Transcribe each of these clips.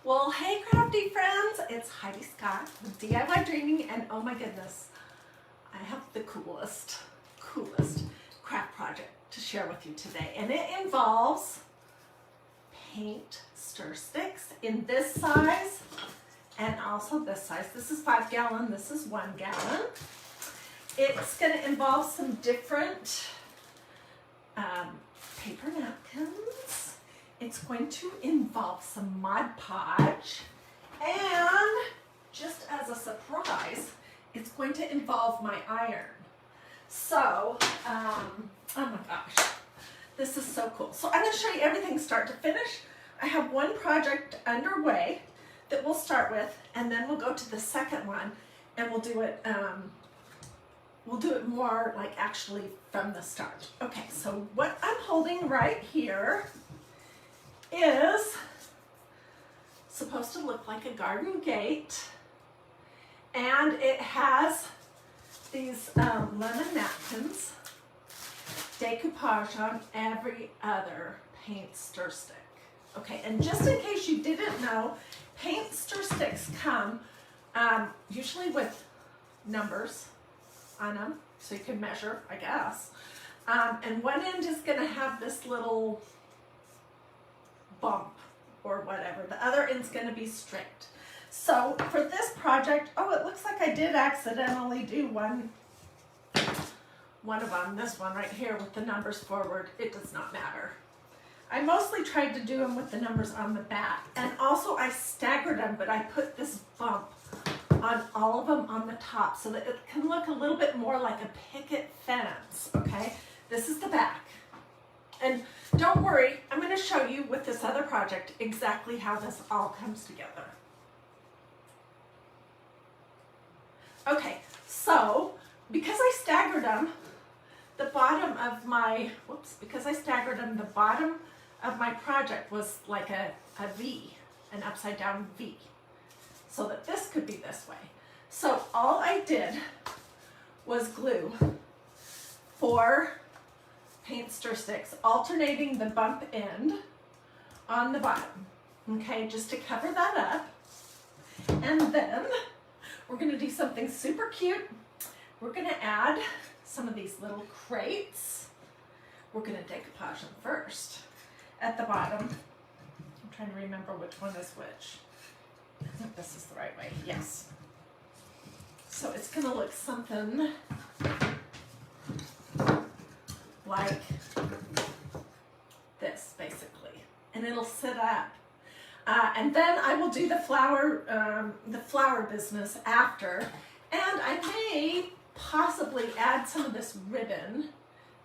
Well, hey crafty friends, it's Hiedi Scott with DiyDreaming, and oh my goodness, I have the coolest craft project to share with you today, and it involves paint stir sticks in this size and also this size. This is 5 gallon, this is 1 gallon. It's going to involve some different paper napkins. It's going to involve some Mod Podge, and just as a surprise, it's going to involve my iron. So, oh my gosh, this is so cool. So I'm going to show you everything start to finish. I have one project underway that we'll start with, and then we'll go to the second one, and we'll do it more like actually from the start. Okay, so what I'm holding right here is supposed to look like a garden gate, and it has these lemon napkins, decoupage on every other paint stir stick. Okay, and just in case you didn't know, paint stir sticks come usually with numbers on them, so you can measure, I guess. And one end is going to have this little bump or whatever. The other end's going to be straight. So for this project, oh, it looks like I did accidentally do one of them, this one right here with the numbers forward. It does not matter. I mostly tried to do them with the numbers on the back, and also I staggered them, but I put this bump on all of them on the top so that it can look a little bit more like a picket fence, okay? This is the back. And don't worry, I'm going to show you with this other project exactly how this all comes together. Okay, so because I staggered them, the bottom of my, the bottom of my project was like a V, an upside down V, so that this could be this way. So all I did was glue 4 paint stir sticks, alternating the bump end on the bottom, okay, just to cover that up. And then we're going to do something super cute. We're going to add some of these little crates. We're going to decoupage them first at the bottom. I'm trying to remember which one is which. I think this is the right way. Yes. So it's going to look something like this, basically, and it'll sit up. And then I will do the flower business after, and I may possibly add some of this ribbon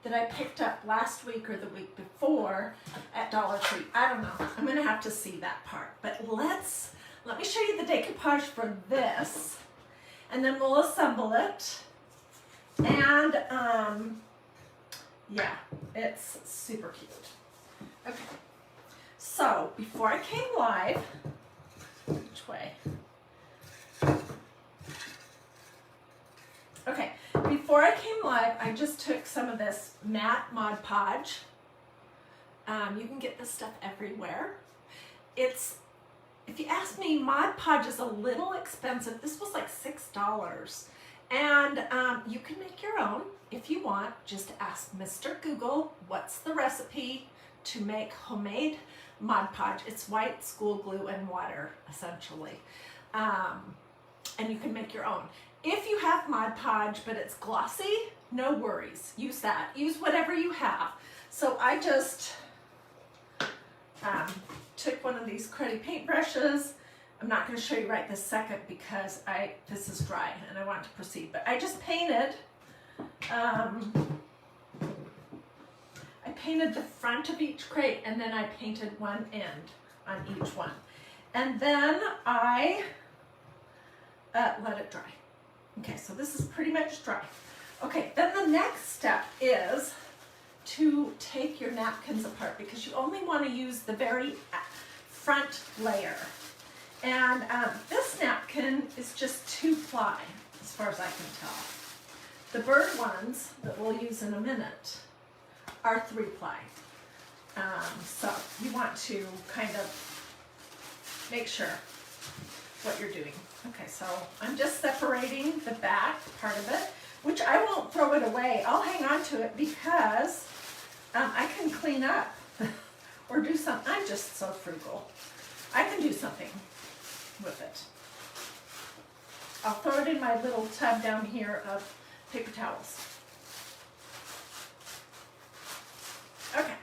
that I picked up last week or the week before at Dollar Tree. I don't know. I'm going to have to see that part. But let me show you the decoupage for this, and then we'll assemble it. And yeah, it's super cute. Okay, so before I came live, which way? Okay, before I came live, I just took some of this matte Mod Podge. You can get this stuff everywhere. If you ask me, Mod Podge is a little expensive. This was like $6. And you can make your own if you want. Just ask Mr. Google, what's the recipe to make homemade Mod Podge? It's white school glue and water, essentially. And you can make your own. If you have Mod Podge, but it's glossy, no worries. Use that. Use whatever you have. So I just took one of these cruddy paintbrushes. I'm not going to show you right this second because this is dry and I want to proceed. But I just painted, I painted the front of each crate, and then I painted one end on each one. And then I let it dry. Okay, so this is pretty much dry. Okay, then the next step is to take your napkins apart, because you only want to use the very front layer. And this napkin is just 2-ply, as far as I can tell. The bird ones that we'll use in a minute are 3-ply. So you want to kind of make sure what you're doing. Okay, so I'm just separating the back part of it, which I won't throw it away. I'll hang on to it because I can clean up or do something. I'm just so frugal. I can do something with it. I'll throw it in my little tub down here of paper towels. Okay,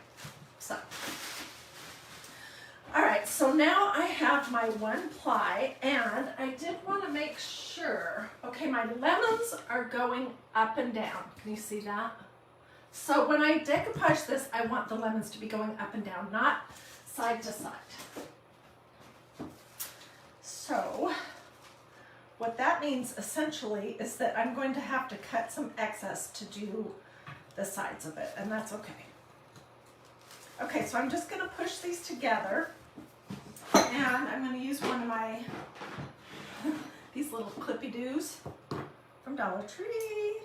so. All right, so now I have my one ply, and I did want to make sure, okay, my lemons are going up and down. Can you see that? So when I decoupage this, I want the lemons to be going up and down, not side to side. So what that means essentially is that I'm going to have to cut some excess to do the sides of it, and that's okay. Okay, so I'm just going to push these together, and I'm going to use one of my, these little clippy-doos from Dollar Tree.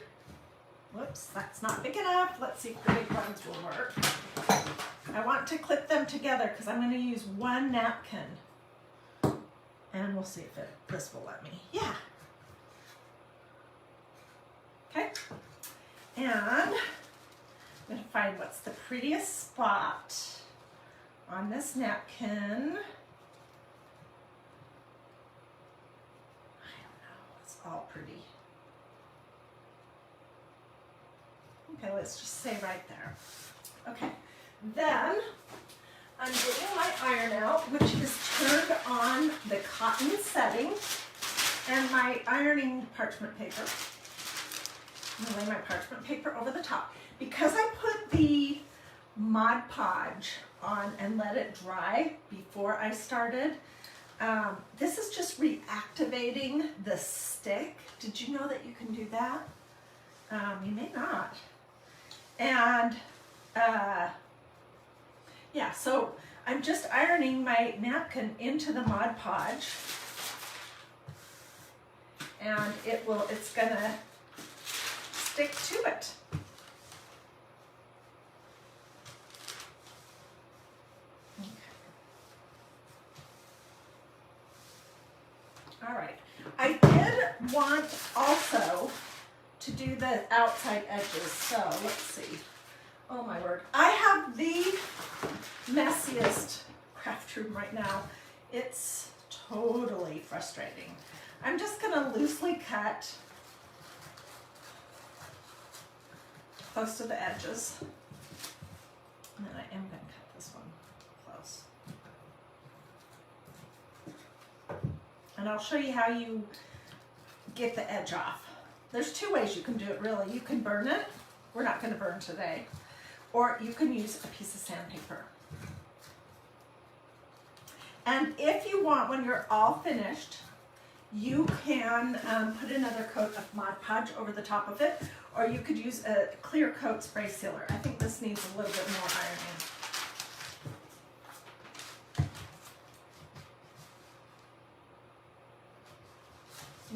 Whoops, that's not big enough. Let's see if the big ones will work. I want to clip them together because I'm going to use one napkin. And we'll see if this will let me. Yeah. Okay. And I'm going to find what's the prettiest spot on this napkin. I don't know. It's all pretty. Okay, let's just say right there. Okay. Then I'm getting my iron out, which is turned on the cotton setting, and my ironing parchment paper. I'm going to lay my parchment paper over the top. Because I put the Mod Podge on and let it dry before I started, this is just reactivating the stick. Did you know that you can do that? You may not. And yeah, so I'm just ironing my napkin into the Mod Podge, and it's gonna stick to it. Okay. All right, I did want also to do the outside edges, so let's see. Oh my word. I have the messiest craft room right now. It's totally frustrating. I'm just gonna loosely cut close to the edges. And then I am gonna cut this one close. And I'll show you how you get the edge off. There's two ways you can do it really. You can burn it. We're not gonna burn today. Or you can use a piece of sandpaper. And if you want, when you're all finished, you can put another coat of Mod Podge over the top of it, or you could use a clear coat spray sealer. I think this needs a little bit more ironing.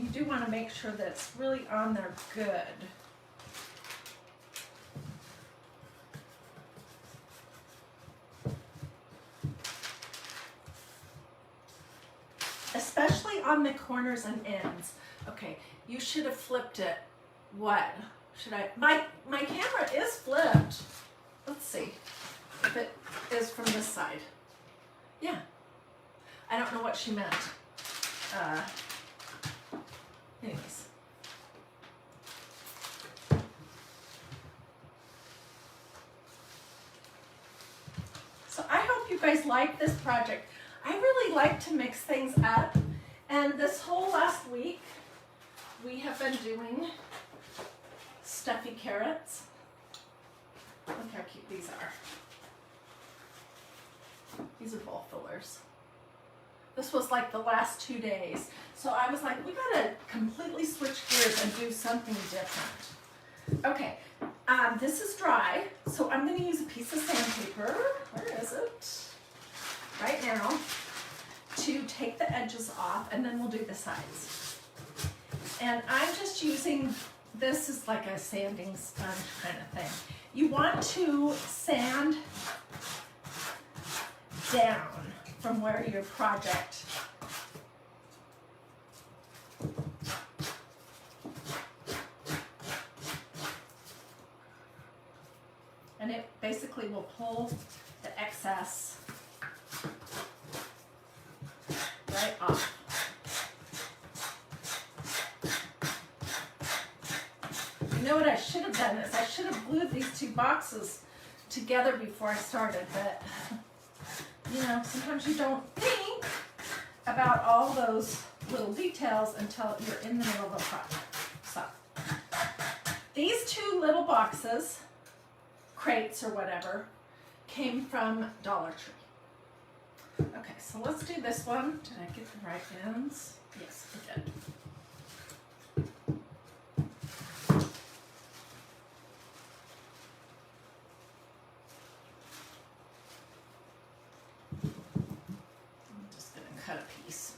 You do want to make sure that it's really on there good. Especially on the corners and ends. Okay, you should have flipped it. What? Should I? My camera is flipped. Let's see if it is from this side. Yeah. I don't know what she meant. Anyways. So I hope you guys like this project. I really like to mix things up, and this whole last week we have been doing stuffy carrots. Look how cute these are. These are bowl fillers. This was like the last 2 days. So I was like, we gotta completely switch gears and do something different. Okay, this is dry, so I'm gonna use a piece of sandpaper. Where is it? Right now, to take the edges off, and then we'll do the sides. And I'm just using, this is like a sanding sponge kind of thing. You want to sand down from where your project and it basically will pull the excess right off. You know what I should have done is I should have glued these two boxes together before I started, but you know, sometimes you don't think about all those little details until you're in the middle of a project. So these two little boxes, crates or whatever, came from Dollar Tree. Okay, so let's do this one. Did I get the right ends? Yes, I did. I'm just going to cut a piece.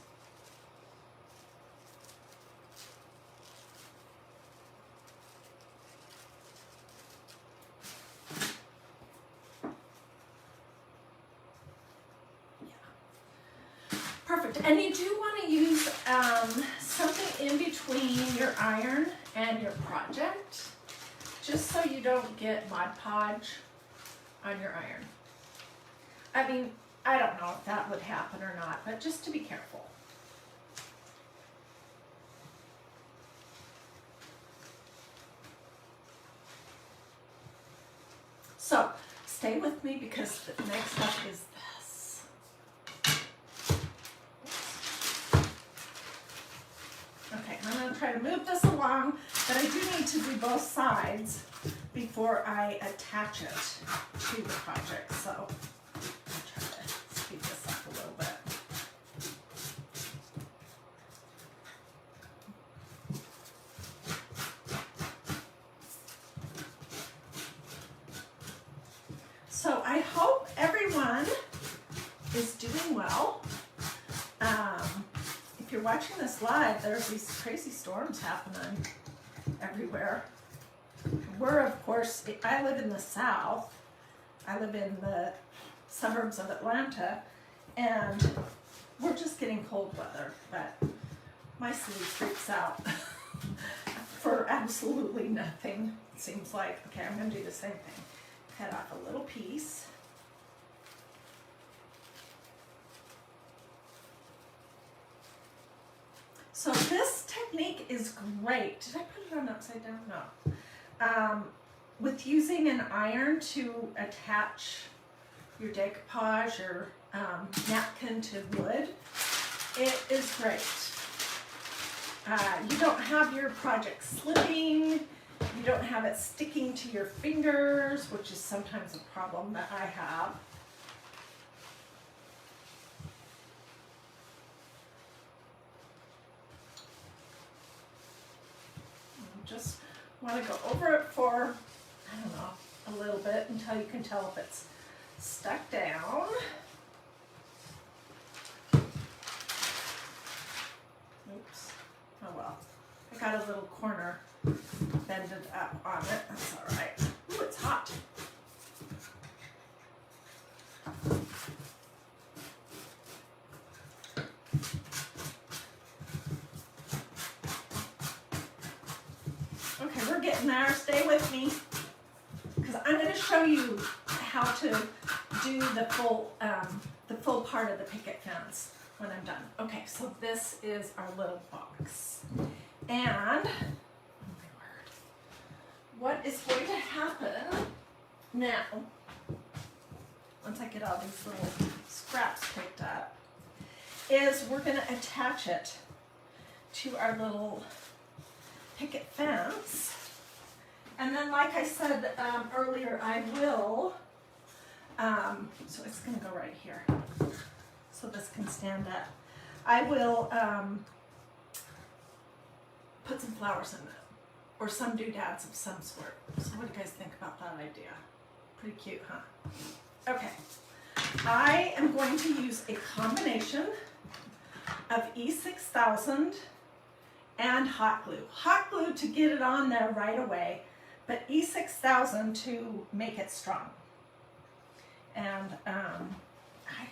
Perfect. And you do want to use something in between your iron and your project, just so you don't get Mod Podge on your iron. I mean, I don't know if that would happen or not, but just to be careful. So stay with me because the next step is this. Okay, I'm going to try to move this along, but I do need to do both sides before I attach it to the project. So I'll try to speed this up a little bit. So I hope everyone is doing well. If you're watching this live, there's these crazy storms happening everywhere. We're, of course, I live in the South. I live in the suburbs of Atlanta, and we're just getting cold weather, but my city freaks out for absolutely nothing. It seems like, okay, I'm going to do the same thing. Cut off a little piece. So this technique is great. Did I put it on upside down? No. With using an iron to attach your decoupage or napkin to wood, it is great. You don't have your project slipping. You don't have it sticking to your fingers, which is sometimes a problem that I have. Just want to go over it for, I don't know, a little bit until you can tell if it's stuck down. Oops. Oh well. I got a little corner bended up on it. That's all right. Ooh, it's hot. Okay, we're getting there. Stay with me, because I'm going to show you how to do the full part of the picket fence when I'm done. Okay, so this is our little box, and oh my word, what is going to happen now? Once I get all these little scraps picked up, is we're going to attach it to our little picket fence, and then, like I said earlier, I will, so it's going to go right here, so this can stand up. I will put some flowers in it, or some doodads of some sort. So what do you guys think about that idea? Pretty cute, huh? Okay, I am going to use a combination of E6000 and hot glue. Hot glue to get it on there right away, but E6000 to make it strong. And I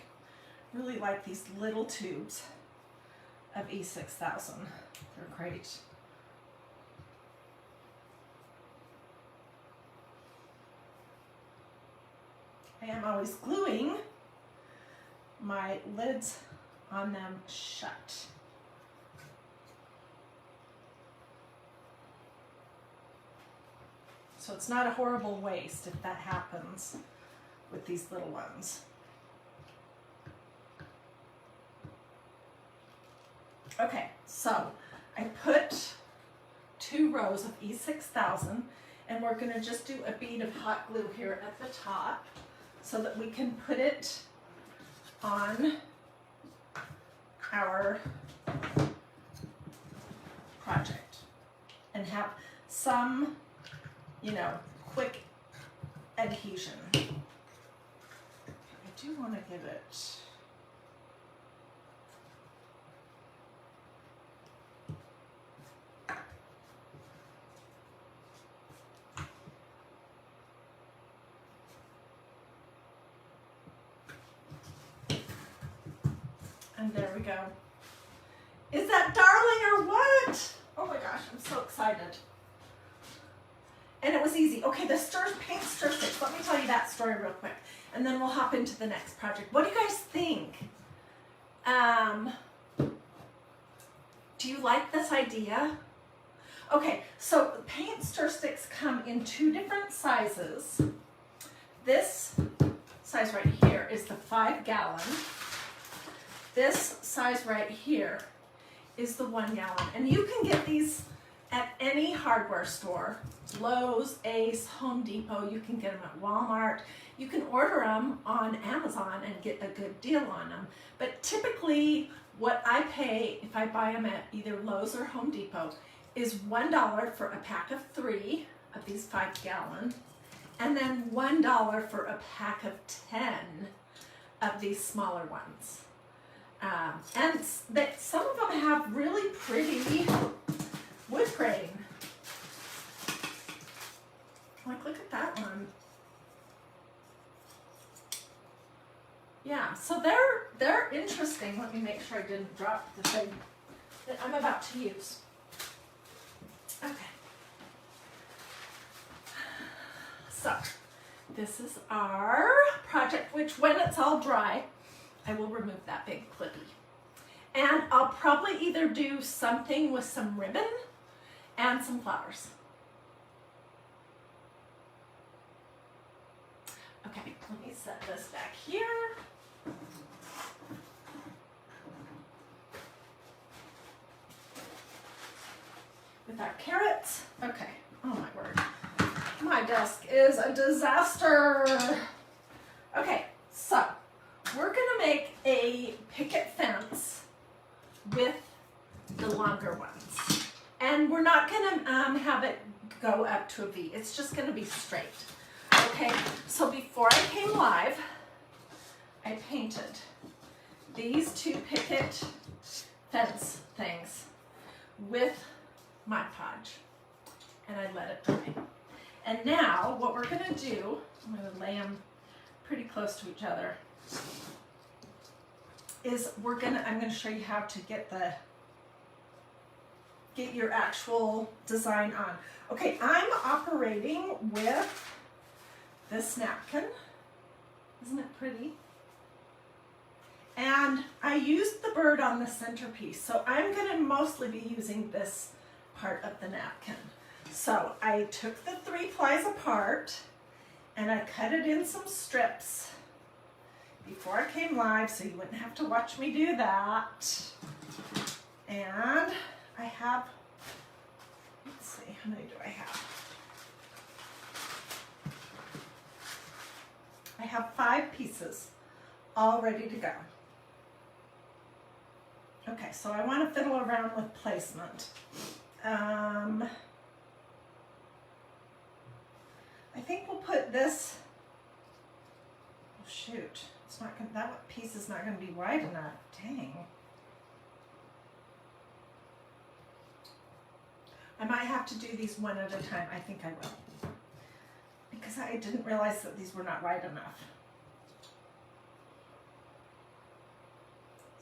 really like these little tubes of E6000. They're great. I am always gluing my lids on them shut. So it's not a horrible waste if that happens with these little ones. Okay, so I put 2 rows of E6000 and we're gonna just do a bead of hot glue here at the top so that we can put it on our project and have some, you know, quick adhesion. I do want to give it and there we go. Is that darling or what? Oh my gosh, I'm so excited. And it was easy. Okay, the paint stir sticks. Let me tell you that story real quick. And then we'll hop into the next project. What do you guys think? Do you like this idea? Okay, so paint stir sticks come in 2 different sizes. This size right here is the 5-gallon. This size right here is the 1 gallon. And you can get these at any hardware store. Lowe's, Ace, Home Depot, you can get them at Walmart. You can order them on Amazon and get a good deal on them. But typically what I pay if I buy them at either Lowe's or Home Depot is $1 for a pack of 3 of these 5-gallon, and then $1 for a pack of 10 of these smaller ones. And some of them have really pretty wood grain. Like, look at that one. Yeah, so they're interesting. Let me make sure I didn't drop the thing that I'm about to use. Okay. So, this is our project, which when it's all dry, I will remove that big clippy. And I'll probably either do something with some ribbon and some flowers. Okay, let me set this back here. With our carrots. Okay, oh my word. My desk is a disaster. Okay, so we're gonna make a picket fence with the longer ones. And we're not gonna have it go up to a V. It's just gonna be straight. Okay, so before I came live, I painted these 2 picket fence things with Mod Podge, and I let it dry. And now what we're gonna do, I'm gonna lay them pretty close to each other, is I'm gonna show you how to get your actual design on. Okay, I'm operating with this napkin. Isn't it pretty? And I used the bird on the centerpiece, so I'm gonna mostly be using this part of the napkin. So I took the 3 plies apart and I cut it in some strips before I came live, so you wouldn't have to watch me do that. And I have, let's see, how many do I have? I have 5 pieces all ready to go. Okay, so I want to fiddle around with placement. I think we'll put this, oh shoot, it's not gonna, that piece is not going to be wide enough, dang. I might have to do these one at a time, I think I will. Because I didn't realize that these were not wide enough.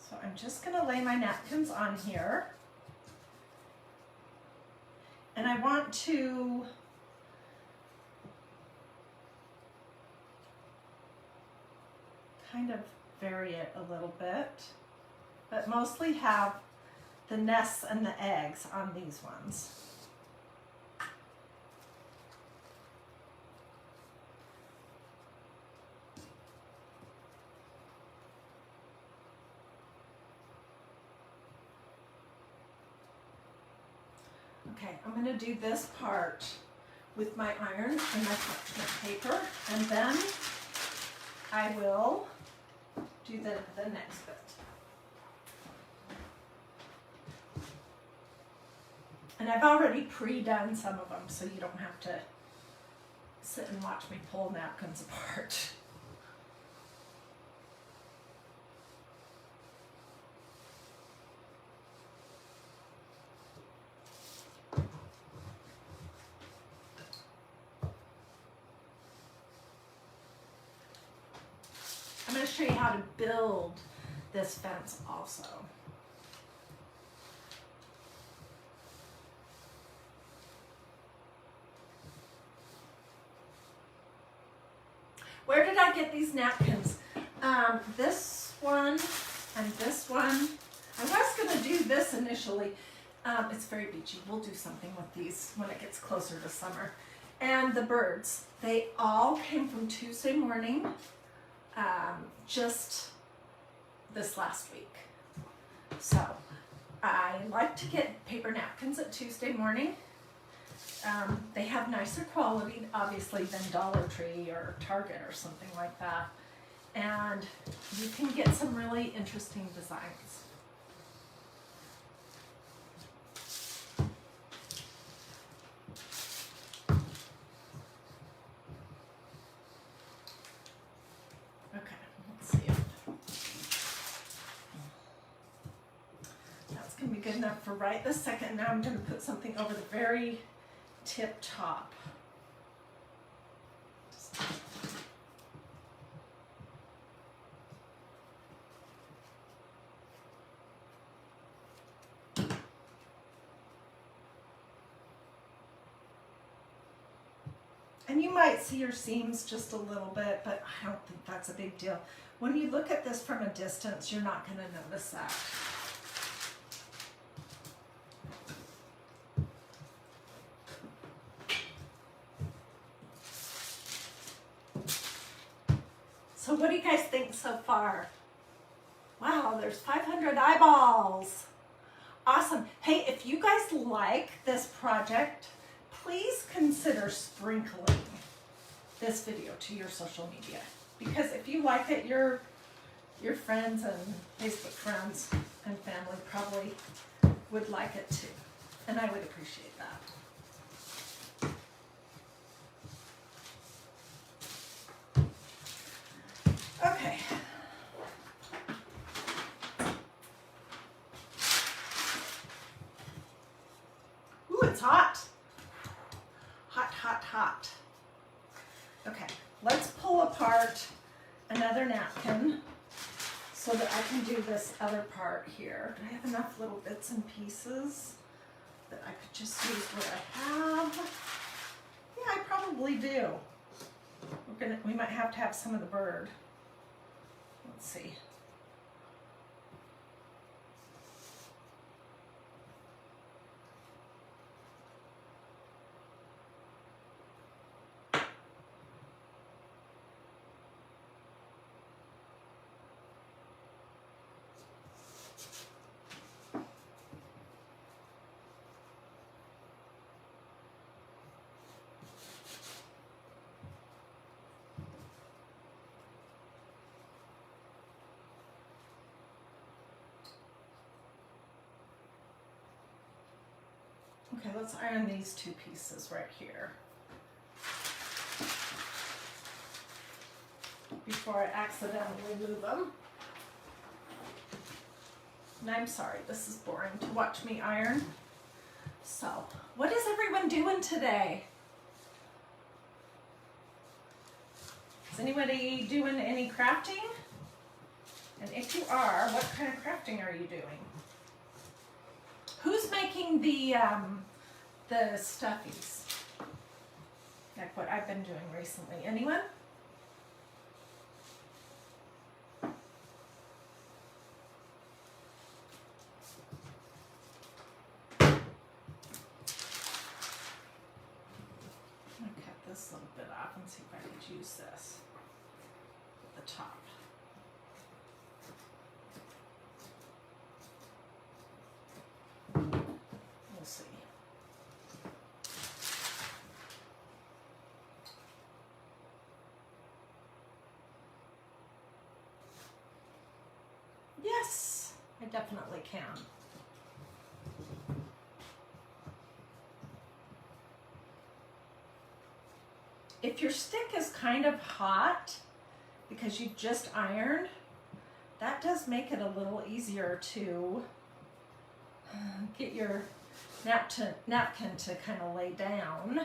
So I'm just going to lay my napkins on here. And I want to kind of vary it a little bit, but mostly have the nests and the eggs on these ones. Okay, I'm going to do this part with my iron and my parchment paper, and then I will do the next bit. And I've already pre-done some of them, so you don't have to sit and watch me pull napkins apart. I'm going to show you how to build this fence also. Where did I get these napkins? This one and this one. I was going to do this initially. It's very beachy. We'll do something with these when it gets closer to summer. And the birds, they all came from Tuesday morning. Just this last week. So I like to get paper napkins at Tuesday morning. They have nicer quality, obviously, than Dollar Tree or Target or something like that. And you can get some really interesting designs. Good enough for right this second. Now I'm going to put something over the very tip top. And you might see your seams just a little bit, but I don't think that's a big deal. When you look at this from a distance, you're not going to notice that. So what do you guys think so far? Wow, there's 500 eyeballs. Awesome. Hey, if you guys like this project, please consider sprinkling this video to your social media. Because if you like it, your friends and Facebook friends and family probably would like it too. And I would appreciate that. Okay. Ooh, it's hot. Hot, hot, hot. Okay, let's pull apart another napkin so that I can do this other part here. Do I have enough little bits and pieces that I could just use what I have? Yeah, I probably do. We might have to have some of the bird. Let's see. Okay, let's iron these two pieces right here before I accidentally move them. And I'm sorry, this is boring to watch me iron. So, what is everyone doing today? Is anybody doing any crafting? And if you are, what kind of crafting are you doing? Who's making the stuffies? Like what I've been doing recently. Anyone? This little bit off and see if I could use this at the top. We'll see. Yes, I definitely can. If your stick is kind of hot because you just ironed, that does make it a little easier to get your napkin to kind of lay down.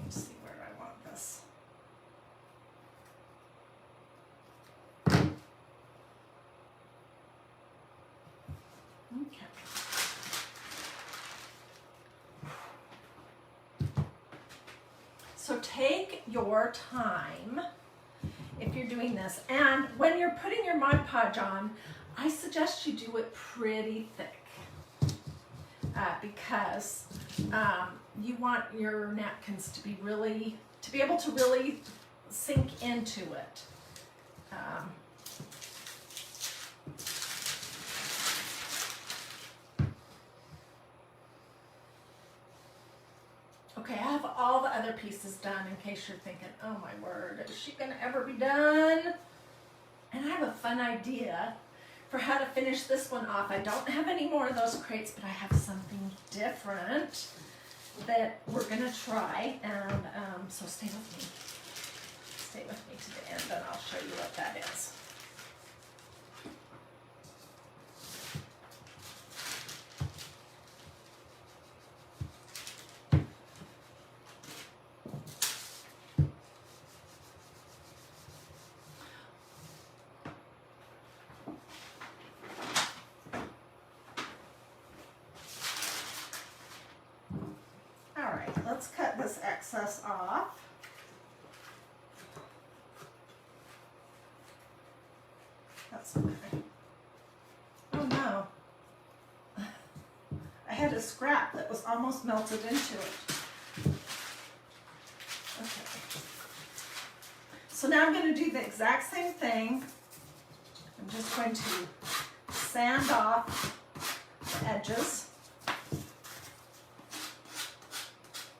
Let's see where I want this. Okay. So take your time if you're doing this, and when you're putting your Mod Podge on, I suggest you do it pretty thick because you want your napkins to be able to really sink into it. Okay, I have all the other pieces done in case you're thinking, oh my word, is she gonna ever be done? And I have a fun idea for how to finish this one off. I don't have any more of those crates, but I have something different that we're gonna try, and so stay with me. Stay with me to the end and I'll show you what that is. Let's cut this excess off. That's okay. Oh no. I had a scrap that was almost melted into it. Okay. So now I'm going to do the exact same thing. I'm just going to sand off the edges.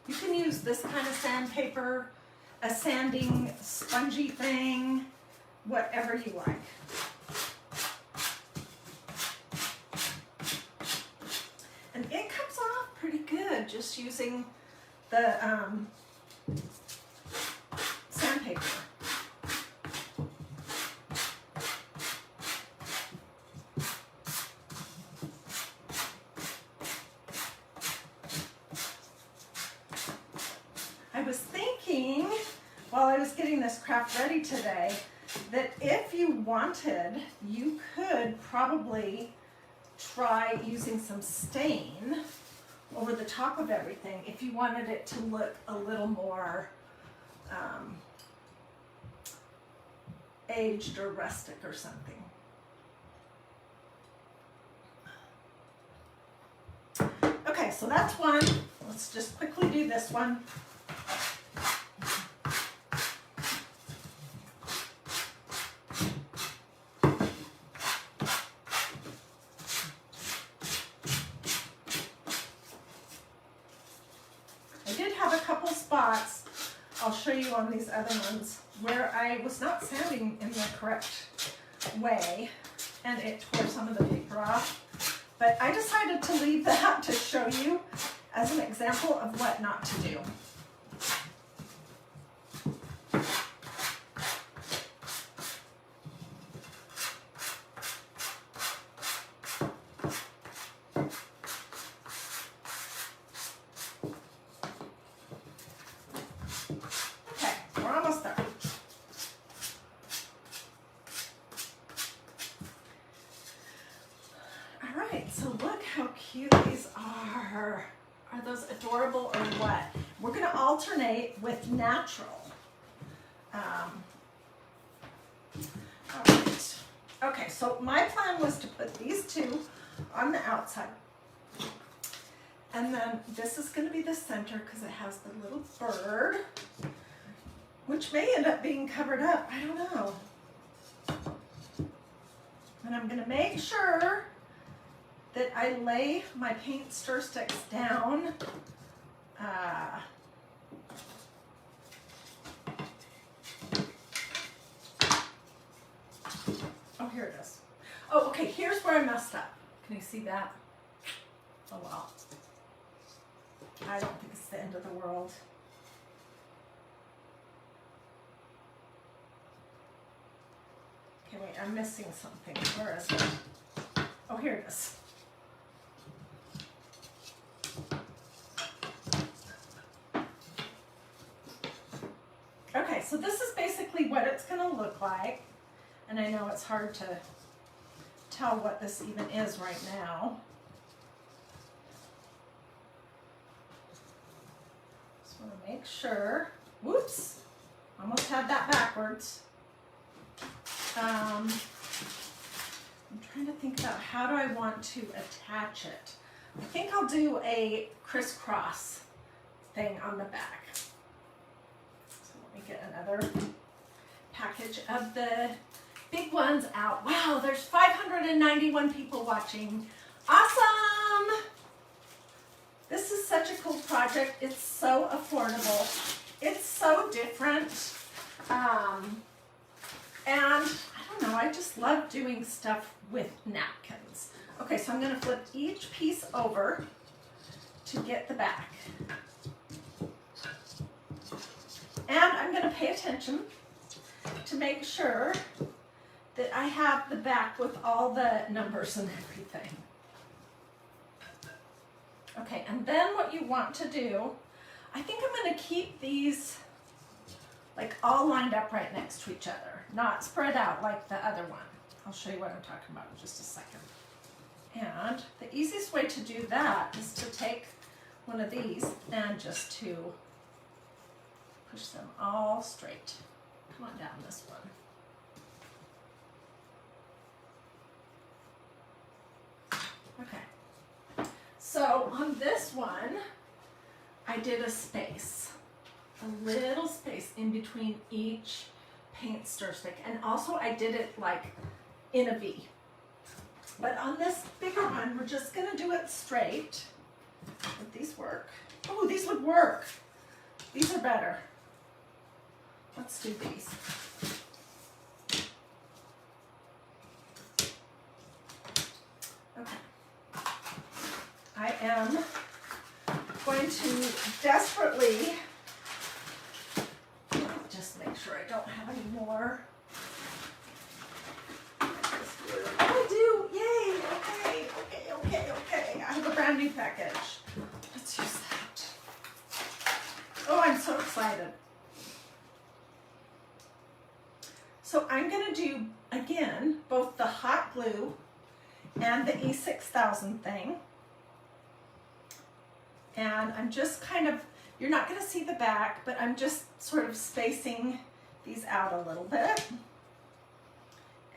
You can use this kind of sandpaper, a sanding spongy thing, whatever you like. And it comes off pretty good just using the sandpaper. I was thinking, while I was getting this craft ready today, that if you wanted, you could probably try using some stain over the top of everything if you wanted it to look a little more aged or rustic or something. Okay, so that's one. Let's just quickly do this one. Spots, I'll show you on these other ones, where I was not sanding in the correct way and it tore some of the paper off. But I decided to leave that to show you as an example of what not to do. Okay, we're almost there. All right, so look how cute these are. Are those adorable or what? We're gonna alternate with natural. All right. Okay, so my plan was to put these two on the outside. And then this is gonna be the center because it has the little bird, which may end up being covered up, I don't know. And I'm gonna make sure that I lay my paint stir sticks down. Oh, here it is. Oh, okay, here's where I messed up. Can you see that? Oh, well. I don't think it's the end of the world. Okay, wait, I'm missing something. Where is it? Oh, here it is. Okay, so this is basically what it's going to look like. And I know it's hard to tell what this even is right now. Just want to make sure. Whoops, almost had that backwards. I'm trying to think about how do I want to attach it. I think I'll do a crisscross thing on the back. So let me get another package of the big ones out. Wow, there's 591 people watching. Awesome! This is such a cool project. It's so affordable. It's so different. And I don't know, I just love doing stuff with napkins. Okay, so I'm going to flip each piece over to get the back. And I'm going to pay attention to make sure that I have the back with all the numbers and everything. Okay, and then what you want to do, I think I'm going to keep these like all lined up right next to each other, not spread out like the other one. I'll show you what I'm talking about in just a second. And the easiest way to do that is to take one of these and just to push them all straight. Come on down this one. Okay, so on this one, I did a space, a little space in between each paint stir stick. And also I did it like in a V. But on this bigger one, we're just gonna do it straight. Would these work? Oh, these would work. These are better. Let's do these. Okay. I am going to desperately just make sure I don't have any more. I do, yay, okay. I have a brand new package. Let's use that. Oh, I'm so excited. So I'm gonna do, again, both the hot glue and the E6000 thing. And I'm just kind of, you're not gonna see the back, but I'm just sort of spacing these out a little bit.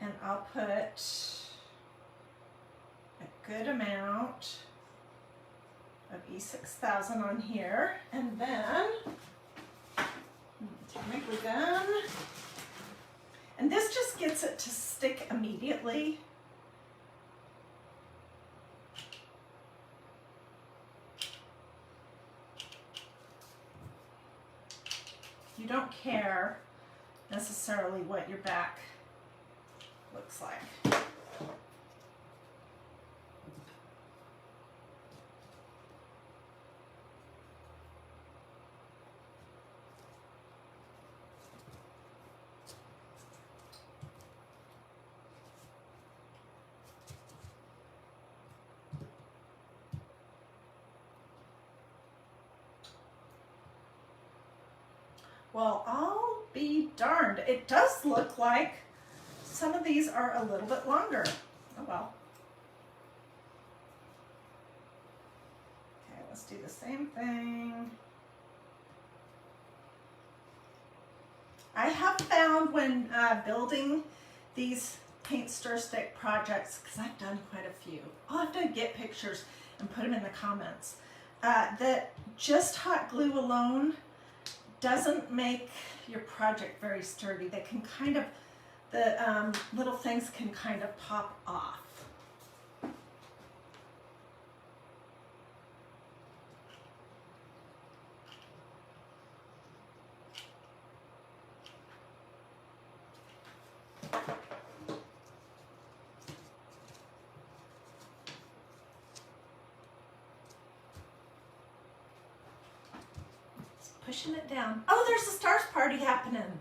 And I'll put a good amount of E6000 on here. And then, take my glue gun. And this just gets it to stick immediately. You don't care necessarily what your back looks like. Well, I'll be darned. It does look like some of these are a little bit longer. Oh well. Okay, let's do the same thing. I have found when building these paint stir stick projects, because I've done quite a few, I'll have to get pictures and put them in the comments, that just hot glue alone doesn't make your project very sturdy. They can kind of, the little things can kind of pop off. Pushing it down. Oh, there's a stars party happening.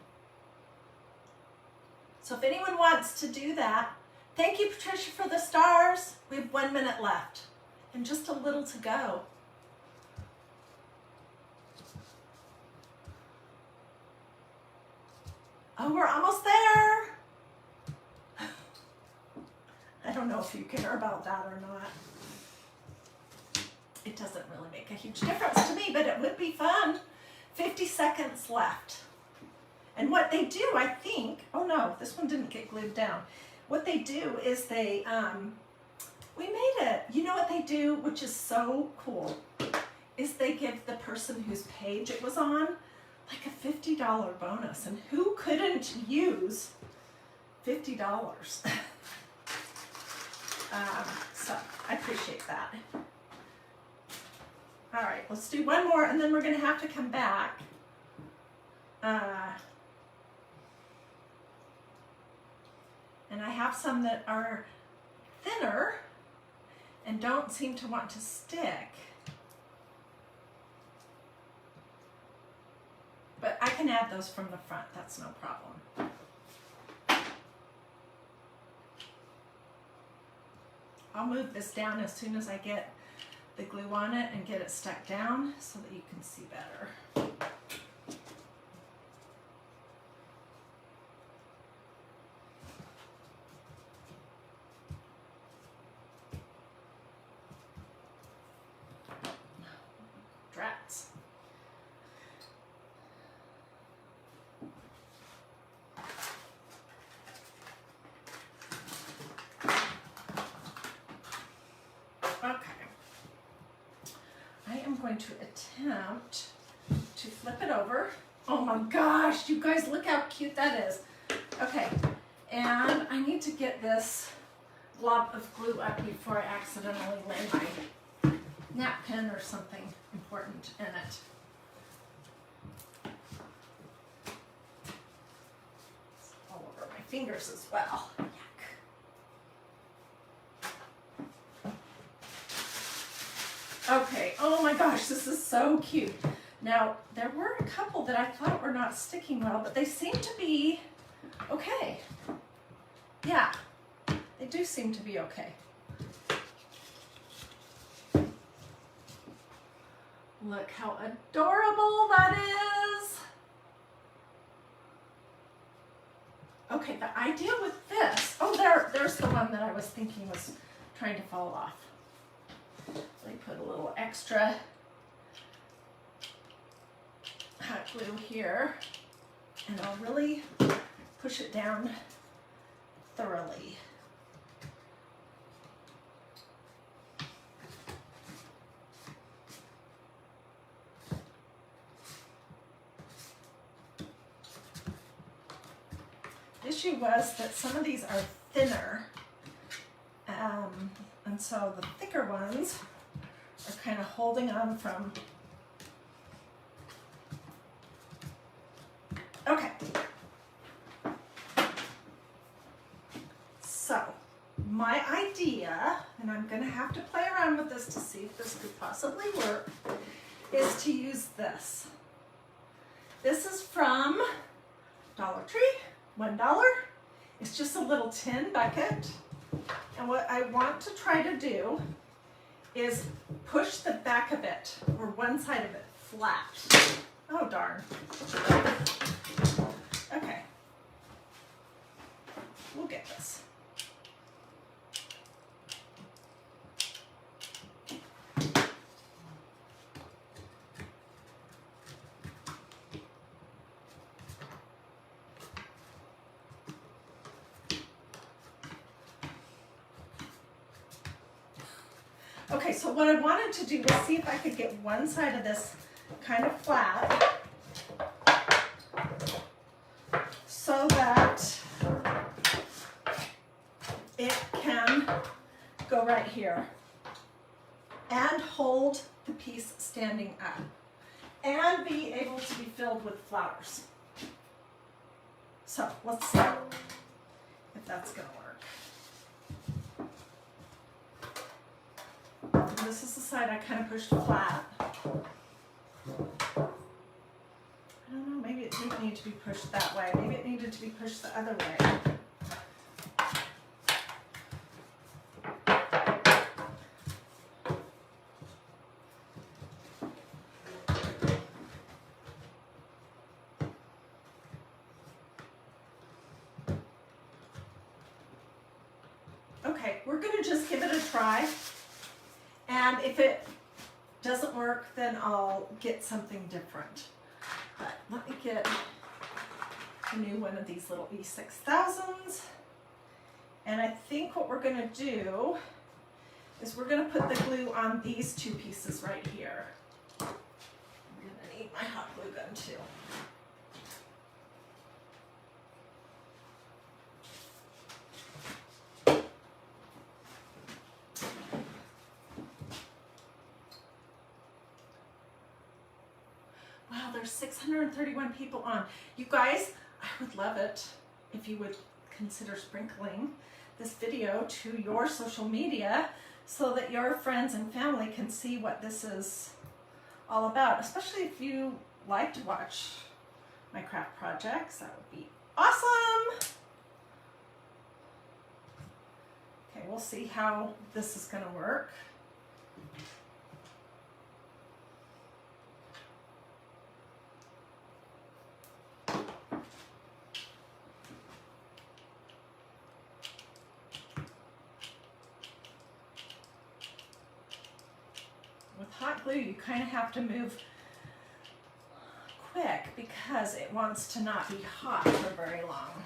So if anyone wants to do that, thank you, Patricia, for the stars. We have 1 minute left and just a little to go. Oh, we're almost there. I don't know if you care about that or not. It doesn't really make a huge difference to me, but it would be fun. 50 seconds left. And what they do, I think, oh no, this one didn't get glued down. What they do is they, we made it. You know what they do, which is so cool, is they give the person whose page it was on like a $50 bonus. And who couldn't use $50? So I appreciate that. All right, let's do one more and then we're gonna have to come back. And I have some that are thinner and don't seem to want to stick. But I can add those from the front, that's no problem. I'll move this down as soon as I get the glue on it and get it stuck down so that you can see better. Drats. Okay. I am going to attempt to flip it over. Oh my gosh, you guys, look how cute that is. Okay, and I need to get this glob of glue up before I accidentally lay my napkin or something important in it. It's all over my fingers as well. Okay, oh my gosh, this is so cute. Now, there were a couple that I thought were not sticking well, but they seem to be okay. Yeah, they do seem to be okay. Look how adorable that is. Okay, the idea with this, oh, there's the one that I was thinking was trying to fall off. Let me put a little extra hot glue here, and I'll really push it down thoroughly. The issue was that some of these are thinner, and so the thicker ones are kind of holding on from. Okay. So, my idea, and I'm going to have to play around with this to see if this could possibly work, is to use this. This is from Dollar Tree, $1. It's just a little tin bucket. And what I want to try to do is push the back of it, or one side of it, flat. Oh darn. Okay, so what I wanted to do was see if I could get one side of this kind of flat so that it can go right here and hold the piece standing up and be able to be filled with flowers. So let's see if that's going to work. And this is the side I kind of pushed flat. I don't know, maybe it didn't need to be pushed that way. Maybe it needed to be pushed the other way. Okay, we're going to just give it a try, and if it doesn't work, then I'll get something different. But let me get a new one of these little E6000s, and I think what we're going to do is we're going to put the glue on these two pieces right here. I'm going to need my hot glue gun too. There's 631 people on. You guys, I would love it if you would consider sprinkling this video to your social media so that your friends and family can see what this is all about, especially if you like to watch my craft projects. That would be awesome. Okay, we'll see how this is going to work. Hot glue, you kind of have to move quick because it wants to not be hot for very long.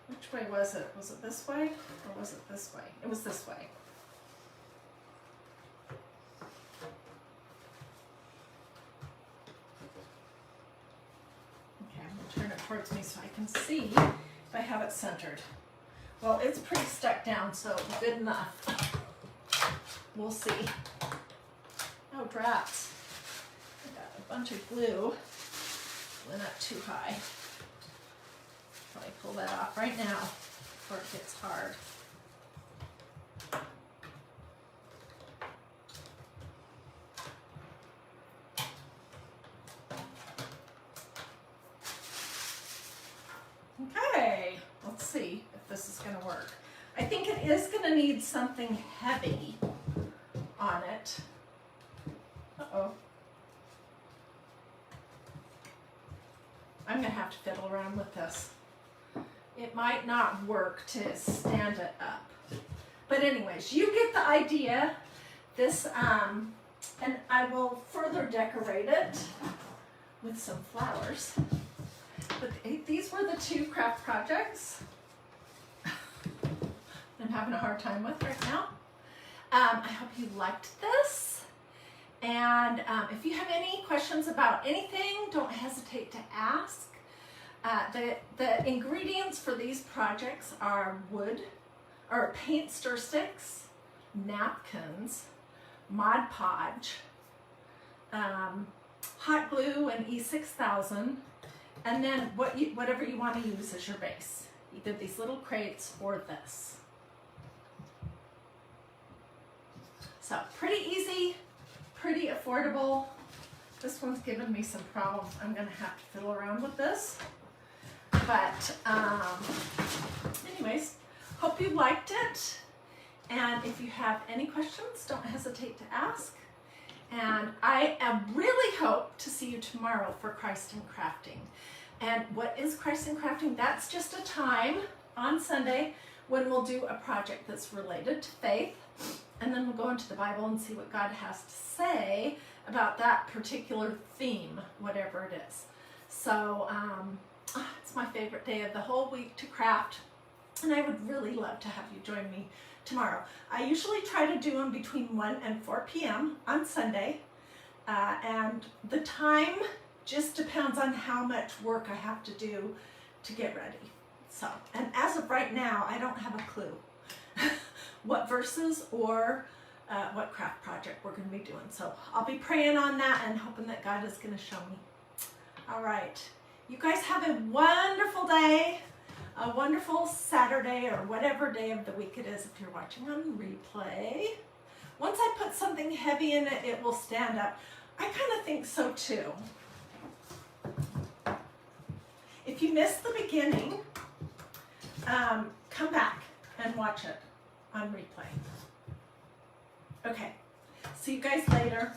Which way was it? Was it this way or was it this way? It was this way. Okay, I'm going to turn it towards me so I can see if I have it centered. Well, it's pretty stuck down, so good enough. We'll see. Oh, drats. I got a bunch of glue. Well, not too high. Probably pull that off right now before it gets hard. Okay, let's see if this is going to work. I think it is going to need something heavy on it. Uh-oh. I'm going to have to fiddle around with this. It might not work to stand it up. But anyways, you get the idea. This, and I will further decorate it with some flowers. But these were the two craft projects I'm having a hard time with right now. I hope you liked this. And if you have any questions about anything, don't hesitate to ask. The ingredients for these projects are wood, or paint stir sticks, napkins, Mod Podge, hot glue and E6000, and then whatever you want to use as your base. Either these little crates or this. So pretty easy. Pretty affordable. This one's given me some problems. I'm going to have to fiddle around with this. But anyways, hope you liked it. And if you have any questions, don't hesitate to ask. And I really hope to see you tomorrow for Christ in Crafting. And what is Christ in Crafting? That's just a time on Sunday when we'll do a project that's related to faith. And then we'll go into the Bible and see what God has to say about that particular theme, whatever it is. So it's my favorite day of the whole week to craft. And I would really love to have you join me tomorrow. I usually try to do them between 1 and 4 p.m. on Sunday, and the time just depends on how much work I have to do to get ready. So, and as of right now, I don't have a clue what verses or what craft project we're going to be doing. So I'll be praying on that and hoping that God is going to show me. All right. You guys have a wonderful day, a wonderful Saturday, or whatever day of the week it is if you're watching on replay. Once I put something heavy in it, it will stand up. I kind of think so too. If you missed the beginning, come back and watch it on replay. Okay, see you guys later.